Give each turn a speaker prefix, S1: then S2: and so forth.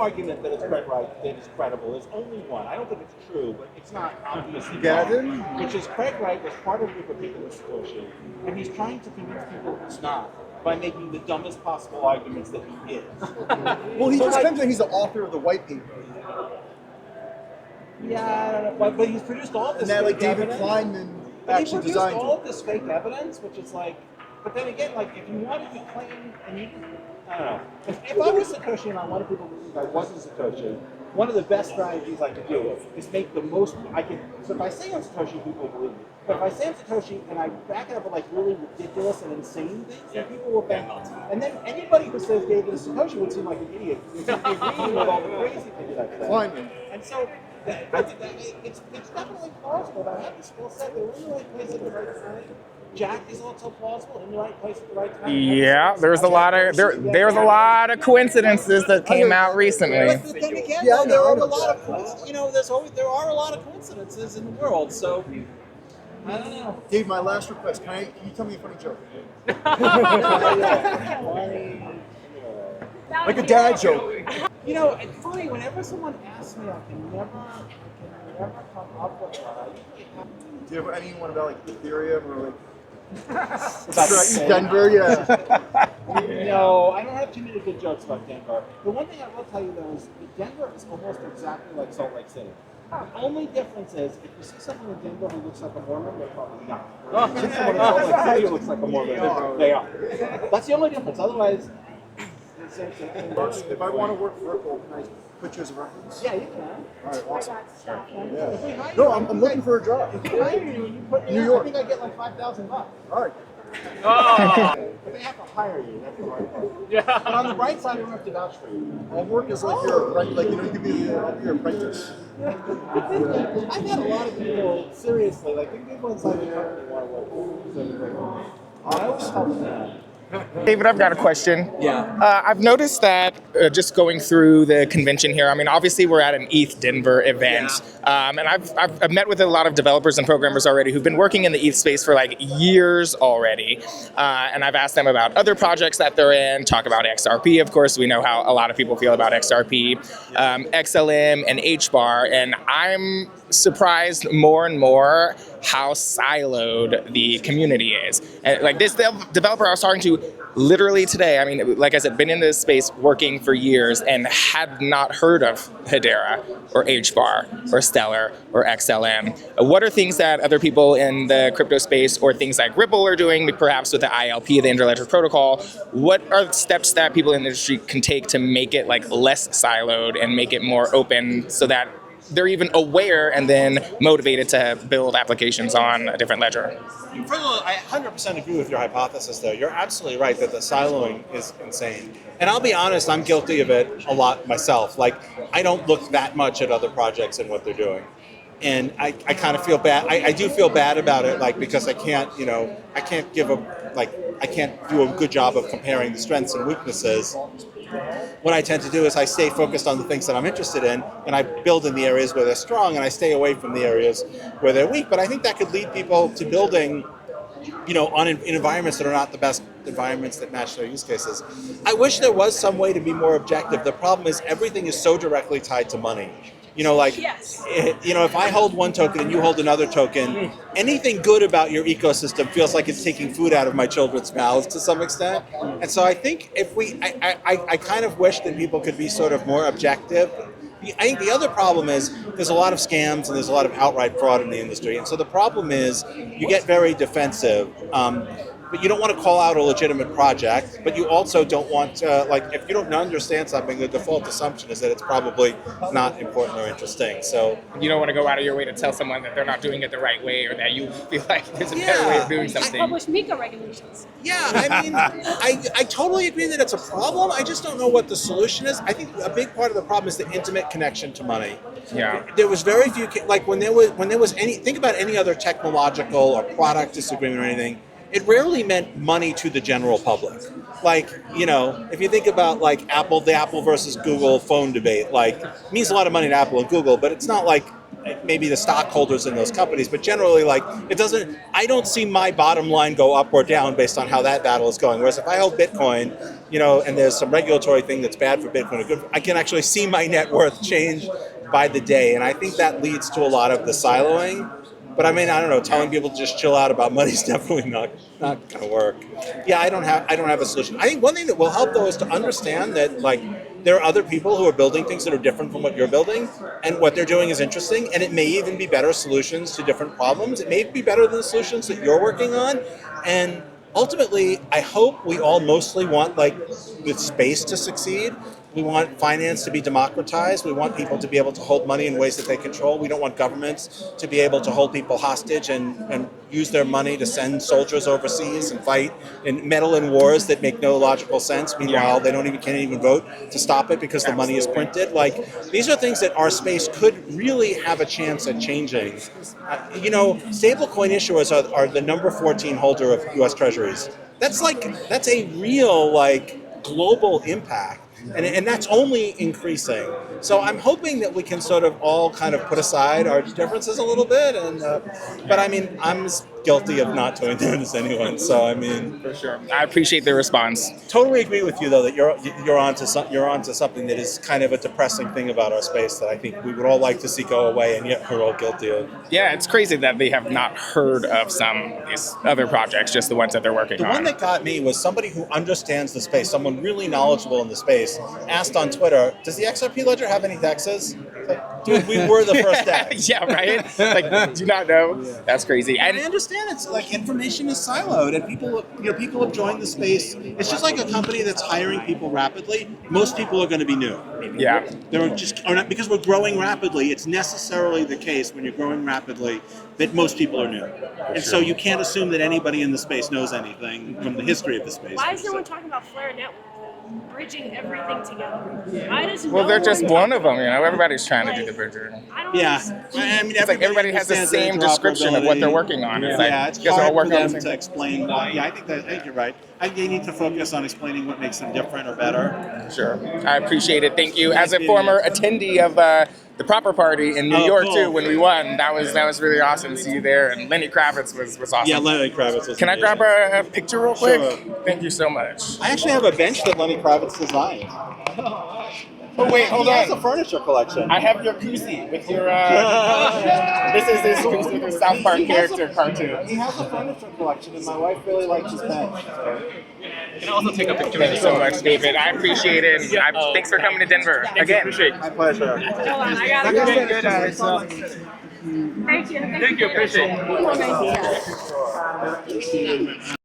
S1: argument that it's Craig Wright that is credible. There's only one. I don't think it's true, but it's not obviously
S2: Gavin?
S1: wrong. Which is Craig Wright was part of a group of people in Satoshi, and he's trying to convince people it's not by making the dumbest possible arguments that he is.
S2: Well, he just claims that he's the author of the white paper.
S1: Yeah, I don't know, but he's produced all this.
S2: And that, like, David
S1: evidence.
S2: Kleinman
S1: But he
S2: actually
S1: produced
S2: designed
S1: all
S2: it.
S1: of this fake evidence, which is like. But then again, like if you wanted to claim, and you, I don't know, if I was Satoshi and I wanted people to believe I wasn't Satoshi, one of the best strategies I could do is make the most I can. So if I say I'm Satoshi, people will believe me. But if I say I'm Satoshi and I back it up with like really ridiculous and insane things, then people will think. And then anybody who says David is Satoshi would seem like an idiot. It's agreeing with all the crazy things I've said.
S2: Kleinman.
S1: And so. I think that it's definitely plausible. But I have to still say they're in the right place at the right time. Jack is also plausible in the right place at the right time.
S3: Yeah, there's a lot of coincidences that came out recently.
S1: But then again,
S2: Yeah,
S1: there are a
S2: no,
S1: lot of there are a lot of coincidences in the world. So I don't know.
S2: Dave, my last request. Can you tell me a funny joke? Like a dad joke.
S1: You know, it's funny. Whenever someone asks me, I can never come up with one.
S2: Do you have anyone about like Ethereum or like
S1: About
S2: Ethdenver? Yeah.
S1: No, I don't have too many good jokes about Denver. The one thing I will tell you though is that Denver is almost exactly like Salt Lake City. The only difference is if you see someone in Denver who looks like a Mormon, they're probably not. If you see someone in Salt Lake City who looks like a Mormon, they are. That's the only difference. Otherwise, it's the same thing.
S2: If I want to work for Ripple, can I put you as a reference?
S1: Yeah, you can.
S2: All right, awesome.
S1: Yeah. If we hire
S2: No,
S1: you,
S2: I'm looking for a job.
S1: If we hire you, you put me
S2: New
S1: in,
S2: York.
S1: I think I get like $5,000.
S2: All right.
S1: But they have to hire you. That's the right part. Yeah. But on the right side, I don't have to vouch for you.
S2: I'll work as like your like you could be I'll be your apprentice.
S1: I've had a lot of people seriously like think people inside the company want to work for me. I always help them out.
S3: David, I've got a question.
S4: Yeah.
S3: I've noticed that just going through the convention here, I mean, obviously we're at an Ethdenver event, and I've met with a lot of developers and programmers already who've been working in the ETH space for like years already, and I've asked them about other projects that they're in, talk about XRP, of course, we know how a lot of people feel about XRP, XLM, and HBAR, and I'm surprised more and more how siloed the community is. And like this developer I was talking to literally today, I mean, like I said, been in this space working for years and had not heard of Hedera or HBAR or Stellar or XLM. What are things that other people in the crypto space or things like Ripple are doing, perhaps with the ILP, the Interledger Protocol? What are steps that people in the industry can take to make it like less siloed and make it more open so that they're even aware and then motivated to build applications on a different ledger?
S5: First of all, I 100% agree with your hypothesis, though. You're absolutely right that the siloing is insane. And I'll be honest, I'm guilty of it a lot myself. Like, I don't look that much at other projects and what they're doing. And I kind of feel bad. I do feel bad about it, like, because I can't do a good job of comparing the strengths and weaknesses. What I tend to do is I stay focused on the things that I'm interested in, and I build in the areas where they're strong, and I stay away from the areas where they're weak. But I think that could lead people to building, in environments that are not the best environments that match their use cases. I wish there was some way to be more objective. The problem is everything is so directly tied to money. If I hold one token and you hold another token, anything good about your ecosystem feels like it's taking food out of my children's mouths to some extent. And so I think I kind of wish that people could be sort of more objective. I think the other problem is there's a lot of scams and there's a lot of outright fraud in the industry. And so the problem is you get very defensive. But you don't want to call out a legitimate project, but you also don't want to, if you don't understand something, the default assumption is that it's probably not important or interesting. So
S3: you don't want to go out of your way to tell someone that they're not doing it the right way or that you feel like there's a better way of doing something.
S6: I publish MiCA regulations.
S5: Yeah, I mean, I totally agree that it's a problem. I just don't know what the solution is. I think a big part of the problem is the intimate connection to money.
S3: Yeah.
S5: There was very few, when there was any, think about any other technological or product disagreement or anything, it rarely meant money to the general public. If you think about the Apple versus Google phone debate, it means a lot of money to Apple and Google, but it's not like maybe the stockholders in those companies, but generally I don't see my bottom line go up or down based on how that battle is going. Whereas if I hold Bitcoin, and there's some regulatory thing that's bad for Bitcoin or good, I can actually see my net worth change by the day. And I think that leads to a lot of the siloing. But I mean, I don't know, telling people to just chill out about money is definitely not going to work. Yeah, I don't have a solution. I think one thing that will help, though, is to understand that, like, there are other people who are building things that are different from what you're building, and what they're doing is interesting, and it may even be better solutions to different problems. It may be better than the solutions that you're working on, and ultimately, I hope we all mostly want, like, the space to succeed. We want finance to be democratized. We want people to be able to hold money in ways that they control. We don't want governments to be able to hold people hostage and use their money to send soldiers overseas and fight and meddle in wars that make no logical sense. Meanwhile, they can't even vote to stop it because the money is printed. Like, these are things that our space could really have a chance at changing. Stablecoin issuers are the number 14 holder of U.S. Treasuries. That's a real, like, global impact. And that's only increasing. So I'm hoping that we can sort of all kind of put aside our differences a little bit. But I mean, I'm guilty of not doing that as anyone. So I mean,
S3: For sure. I appreciate the response.
S5: totally agree with you though that you're onto something that is kind of a depressing thing about our space that I think we would all like to see go away, and yet we're all guilty of.
S3: Yeah, it's crazy that they have not heard of some of these other projects, just the ones that they're working
S5: The
S3: on.
S5: one that got me was somebody who understands the space, someone really knowledgeable in the space, asked on Twitter, does the XRP ledger have any DEXs? Like, dude, we were the first DEX.
S3: Yeah, right? Like, do you not know? That's crazy.
S5: And I
S3: And
S5: understand it's like information is siloed, and people have joined the space. It's just like a company that's hiring people rapidly. Most people are going to be new.
S3: yeah,
S5: Are not, because we're growing rapidly. It's necessarily the case when you're growing rapidly that most people are new, and so you can't assume that anybody in the space knows anything from the history of the space.
S4: Why is no one talking about Flare Network? Bridging everything together. Why does
S3: well,
S4: no
S3: they're just
S4: talk
S3: one of them,
S4: about
S3: Everybody's trying to do
S4: Like,
S3: the bridger.
S4: I don't
S5: Yeah,
S4: understand.
S5: I mean,
S3: It's like everybody has the
S5: understands
S3: same description of what they're working on. It's like,
S5: it's
S3: you guys are all
S5: hard for
S3: working on
S5: them
S3: the
S5: to
S3: same.
S5: explain why. Yeah, I think you're right. I think they need to focus on explaining what makes them different or better.
S3: Sure. I appreciate it. Thank you.
S5: Nice
S3: As a
S5: meeting
S3: former
S5: you.
S3: attendee of the Proper Party in New
S5: Oh,
S3: York
S5: cool.
S3: too, when we won, that was really awesome to see you there. And Lenny Kravitz was awesome.
S5: Yeah, Lenny Kravitz was
S3: Can I
S5: amazing.
S3: grab a picture real quick?
S5: Sure.
S3: Thank you so much.
S5: I actually have a bench that Lenny Kravitz designed.
S3: Oh wait, hold
S5: He has a
S3: on.
S5: furniture collection.
S3: I have your koozie with your. This is his koozie, the South Park character cartoon.
S5: He has a furniture collection, and my wife really likes his bench.
S3: Thanks so much, David. I appreciate it. Thanks for coming to Denver again.
S5: My pleasure.
S4: Hold on, I gotta go. Thank you. Thank you. Appreciate it.